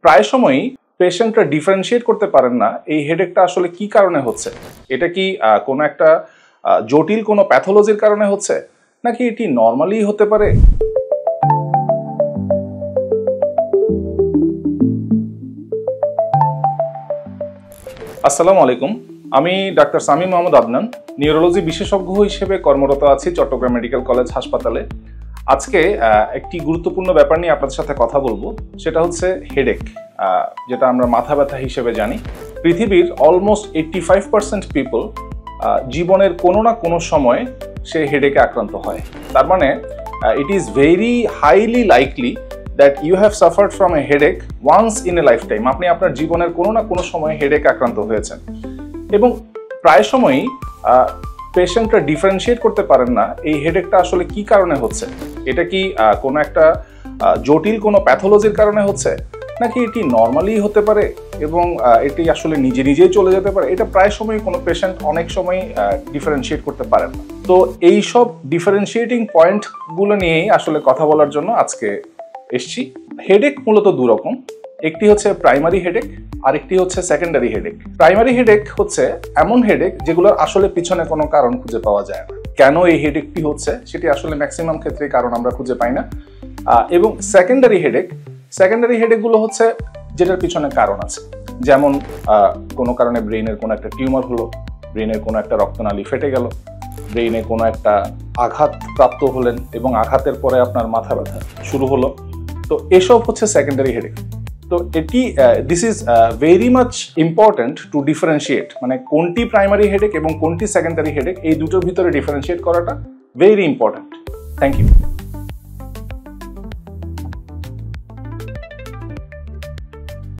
প্রায় সময়ই পেশেন্টরা ডিফারেন্সিয়েট করতে পারেন না এই হেডেকটা আসলে কি কারণে হচ্ছে। এটা কি কোনো একটা জটিল কোনো প্যাথোলজির কারণে হচ্ছে, নাকি এটি নর্মালি হতে পারে। আসসালামু আলাইকুম, আমি ডাক্তার সামিম মোহাম্মদ আদনান, নিউরোলজি বিশেষজ্ঞ হিসেবে কর্মরত আছি চট্টগ্রাম মেডিকেল কলেজ হাসপাতালে। আজকে একটি গুরুত্বপূর্ণ ব্যাপার নিয়ে আপনাদের সাথে কথা বলবো, সেটা হচ্ছে হেডেক, যেটা আমরা মাথা ব্যথা হিসেবে জানি। পৃথিবীর অলমোস্ট 85% পিপল জীবনের কোনো না কোনো সময় সে হেডেকে আক্রান্ত হয়। তার মানে it is very highly likely that you have suffered from a headache once in a lifetime। আপনি আপনার জীবনের কোনো না কোনো সময় হেডেক আক্রান্ত হয়েছেন, এবং প্রায় সময়ই পেশেন্টরা ডিফারেন্সিয়েট করতে পারেন না এই হেডেকটা আসলে কি কারণে হচ্ছে। এটা কি কোনো একটা জটিল কোনো প্যাথোলজির কারণে হচ্ছে, নাকি এটি নর্মালি হতে পারে এবং এটি আসলে নিজে নিজেই চলে যেতে পারে। এটা প্রায় সময় কোনো পেশেন্ট অনেক সময় ডিফারেন্সিয়েট করতে পারেন না। তো এই সব ডিফারেন্সিয়েটিং পয়েন্টগুলো নিয়েই আসলে কথা বলার জন্য আজকে এসছি। হেডেক মূলত দু রকম, একটি হচ্ছে প্রাইমারি হেডেক, আরেকটি হচ্ছে সেকেন্ডারি হেডেক। প্রাইমারি হেডেক হচ্ছে এমন হেডেক যেগুলোর আসলে পিছনে কোনো কারণ খুঁজে পাওয়া যায় না। কেন এই হেডেকটি হচ্ছে সেটি আসলে ম্যাক্সিমাম ক্ষেত্রে কারণ আমরা খুঁজে পাই না। এবং সেকেন্ডারি হেডেকগুলো হচ্ছে যেটার পিছনে কারণ আছে, যেমন কোনো কারণে ব্রেইনের কোনো একটা টিউমার হলো, ব্রেইনের কোনো একটা রক্তনালী ফেটে গেল, ব্রেইনে কোনো একটা আঘাত প্রাপ্ত হলেন এবং আঘাতের পরে আপনার মাথা ব্যথা শুরু হলো। তো এসব হচ্ছে সেকেন্ডারি হেডেক। তো এটি this is very much important to differentiate, মানে কোনটি প্রাইমারি হেডেক এবং কোনটি সেকেন্ডারি হেডেক, এই দুটোর ভিতরে ডিফারেন্সিয়েট করাটা ভেরি ইম্পর্টেন্ট। Thank you.